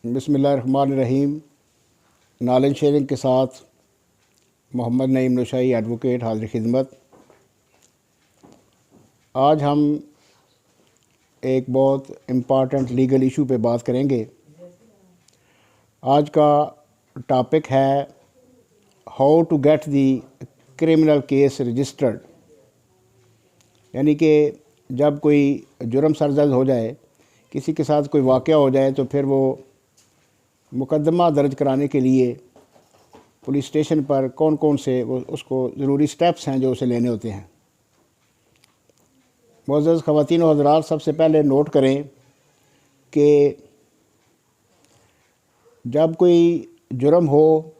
बिस्मिल्लाहिर्रहमानिर्रहीम। Knowledge sharing के साथ मोहम्मद नईम नौशाई एडवोकेट हाज़िर खिदमत। आज हम एक बहुत इम्पॉर्टेंट लीगल इशू पे बात करेंगे। आज का टॉपिक है how to get the criminal case registered, यानी कि जब कोई जुर्म सरजद हो जाए, किसी के साथ कोई वाक़या हो जाए, तो फिर वो मुकदमा दर्ज कराने के लिए पुलिस स्टेशन पर कौन कौन से वो उसको ज़रूरी स्टेप्स हैं जो उसे लेने होते हैं। मुअज़्ज़ज़ ख़वातीन व हज़रात, सबसे पहले नोट करें कि जब कोई जुर्म हो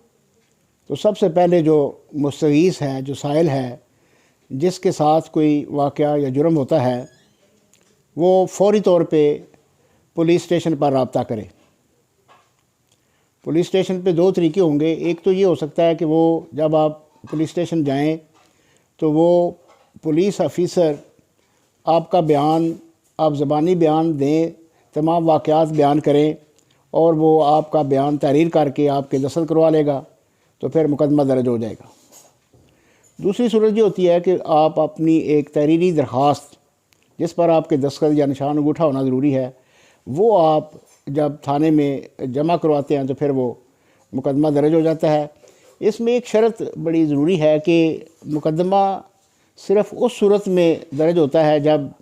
तो सबसे पहले जो मुस्तगीस है, जो साइल है, जिसके साथ कोई वाक़या या जुर्म होता है, वो फ़ौरी तौर पे पुलिस स्टेशन पर रब्ता करे। पुलिस स्टेशन पे दो तरीके होंगे। एक तो ये हो सकता है कि वो जब आप पुलिस स्टेशन जाएं तो वो पुलिस ऑफिसर आपका बयान, आप ज़बानी बयान दें, तमाम वाक़यात बयान करें और वो आपका बयान तहरीर करके आपके दस्तखत करवा लेगा, तो फिर मुकदमा दर्ज हो जाएगा। दूसरी सूरत ये होती है कि आप अपनी एक तहरीरी दरख्वास्त, जिस पर आपके दस्तखत या निशान अंगूठा होना ज़रूरी है, वो आप जब थाने में जमा करवाते हैं तो फिर वो मुकदमा दर्ज हो जाता है। इसमें एक शर्त बड़ी ज़रूरी है कि मुकदमा सिर्फ़ उस सूरत में दर्ज होता है जब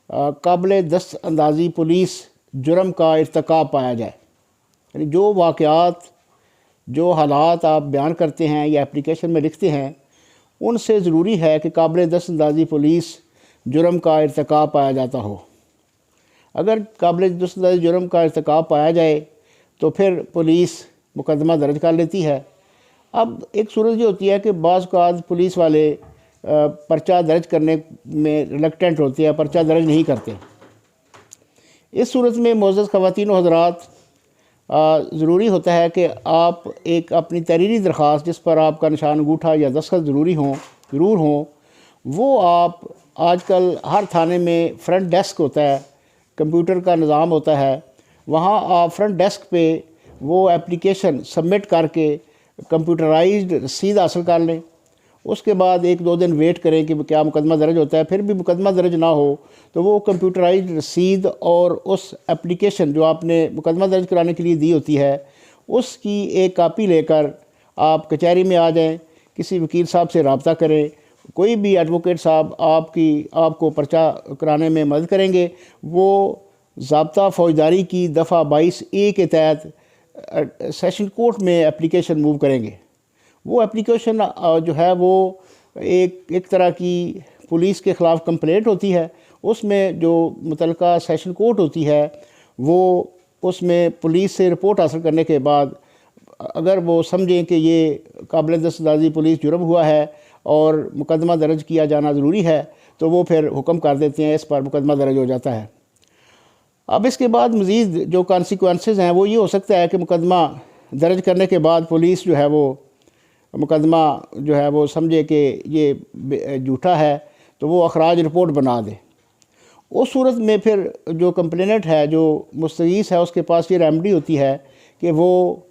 काबिल दस्त अंदाज़ी पुलिस जुर्म का इर्तिकाब पाया जाए। यानी जो वाक़यात, जो हालात आप बयान करते हैं या एप्लीकेशन में लिखते हैं, उनसे ज़रूरी है कि काबिल दस्त अंदाज़ी पुलिस जुर्म का इर्तिकाब पाया जाता हो। अगर काबिल दस्त अंदाज़ी जुर्म का इर्तिकाब पाया जाए तो फिर पुलिस मुकदमा दर्ज कर लेती है। अब एक सूरत ये होती है कि बाज़ औक़ात पुलिस वाले पर्चा दर्ज करने में रिलक्टेंट होते हैं, पर्चा दर्ज नहीं करते। इस सूरत में मुअज़्ज़ज़ ख़वातीन व हज़रात, ज़रूरी होता है कि आप एक अपनी तहरीरी दरख्वास्त, जिस पर आपका निशान अंगूठा या दस्तखत ज़रूर हों, वो आप आजकल हर थाने में फ्रंट डेस्क होता है, कंप्यूटर का निज़ाम होता है, वहाँ आप फ्रंट डेस्क पे वो एप्लीकेशन सबमिट करके कंप्यूटराइज्ड रसीद हासिल कर लें। उसके बाद एक दो दिन वेट करें कि क्या मुकदमा दर्ज होता है। फिर भी मुकदमा दर्ज ना हो तो वो कंप्यूटराइज्ड रसीद और उस एप्लीकेशन जो आपने मुकदमा दर्ज कराने के लिए दी होती है, उसकी एक कापी लेकर आप कचहरी में आ जाएं, किसी वकील साहब से रब्ता करें। कोई भी एडवोकेट साहब आपको पर्चा कराने में मदद करेंगे। वो ज़ाब्ता फ़ौजदारी की दफ़ा 22A के तहत सेशन कोर्ट में एप्लीकेशन मूव करेंगे। वो एप्लीकेशन जो है वो एक तरह की पुलिस के ख़िलाफ़ कंप्लेंट होती है। उसमें जो मुतलका सेशन कोर्ट होती है, वो उसमें पुलिस से रिपोर्ट हासिल करने के बाद अगर वो समझें कि ये काबिल दस्त अंदाज़ी पुलिस जुर्म हुआ है और मुकदमा दर्ज किया जाना ज़रूरी है, तो वो फिर हुक्म कर देते हैं, इस पर मुकदमा दर्ज हो जाता है। अब इसके बाद मज़ीद जो कॉन्सिक्वेंसेस हैं वो ये हो सकता है कि मुकदमा दर्ज करने के बाद पुलिस जो है वो मुकदमा जो है वो समझे कि ये झूठा है, तो वो अखराज रिपोर्ट बना दे। उस सूरत में फिर जो कंप्लेनेंट है, जो मुस्तगीस है, उसके पास ये रेमेडी होती है कि वो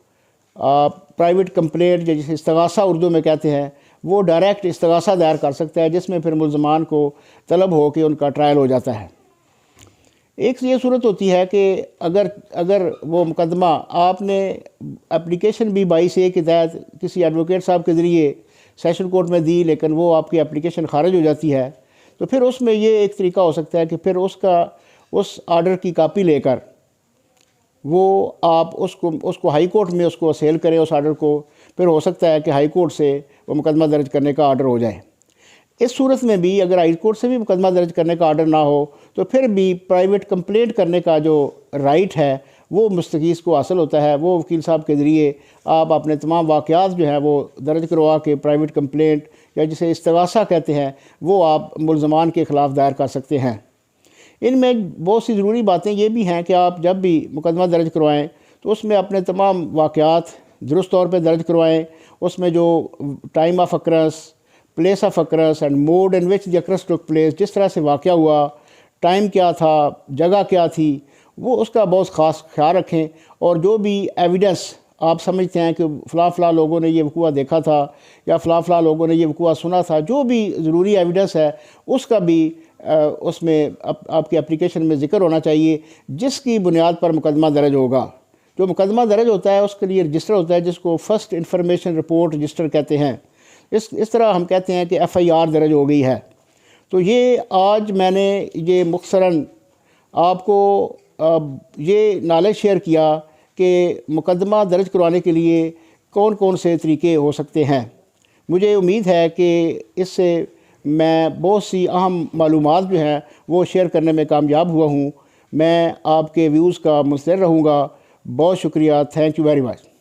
प्राइवेट कंप्लेंट, जिसे इस्तगासा उर्दू में कहते हैं, वो डायरेक्ट इस्तगासा दायर कर सकता है, जिसमें फिर मुल्ज़मान को तलब हो कि उनका ट्रायल हो जाता है। एक ये सूरत होती है कि अगर वो मुकदमा आपने एप्लीकेशन भी 22A के तहत किसी एडवोकेट साहब के ज़रिए सेशन कोर्ट में दी, लेकिन वो आपकी एप्लीकेशन खारिज हो जाती है, तो फिर उसमें ये एक तरीका हो सकता है कि फिर उस आर्डर की कापी लेकर वो आप उसको हाई कोर्ट में उसको असेल करें, उस आर्डर को। फिर हो सकता है कि हाई कोर्ट से वो मुकदमा दर्ज करने का आर्डर हो जाए। इस सूरत में भी अगर हाई कोर्ट से भी मुकदमा दर्ज करने का आर्डर ना हो, तो फिर भी प्राइवेट कंप्लेंट करने का जो राइट है वो मुस्तगीस को हासिल होता है। वो वकील साहब के ज़रिए आप अपने तमाम वाक़यात जो हैं वो दर्ज करवा के प्राइवेट कंप्लेंट, या जिसे इस्तगासा कहते हैं, वो आप मुल्ज़मान के ख़िलाफ़ दायर कर सकते हैं। इनमें बहुत सी ज़रूरी बातें ये भी हैं कि आप जब भी मुकदमा दर्ज करवाएँ तो उसमें अपने तमाम वाक़यात दुरुस्त तौर पर दर्ज करवाएँ। उसमें जो time of अक्रंस, place of अक्रंस and mode in which the अक्रंस took place, जिस तरह से वाक़या हुआ, टाइम क्या था, जगह क्या थी, وہ اس کا بہت خاص خیال رکھیں، اور جو بھی ایویڈنس آپ سمجھتے ہیں کہ فلاں فلاں لوگوں نے یہ وقوع دیکھا تھا یا فلاں فلاں لوگوں نے یہ وقوع سنا تھا، جو بھی ضروری ایویڈنس ہے اس کا بھی اس میں آپ کی اپلیکیشن میں ذکر ہونا چاہیے، جس کی بنیاد پر مقدمہ درج ہوگا۔ جو مقدمہ درج ہوتا ہے اس کے لیے رجسٹر ہوتا ہے، جس کو فرسٹ انفارمیشن رپورٹ رجسٹر کہتے ہیں۔ اس طرح ہم کہتے ہیں کہ FIR درج ہو گئی ہے۔ تو یہ آج میں نے یہ مختصراً آپ کو یہ نالج شیئر کیا کہ مقدمہ درج کروانے کے لیے کون کون سے طریقے ہو سکتے ہیں۔ مجھے امید ہے کہ اس سے میں بہت سی اہم معلومات جو ہیں وہ شیئر کرنے میں کامیاب ہوا ہوں۔ میں آپ کے ویوز کا منتظر رہوں گا۔ بہت شکریہ، تھینک یو ویری مچ۔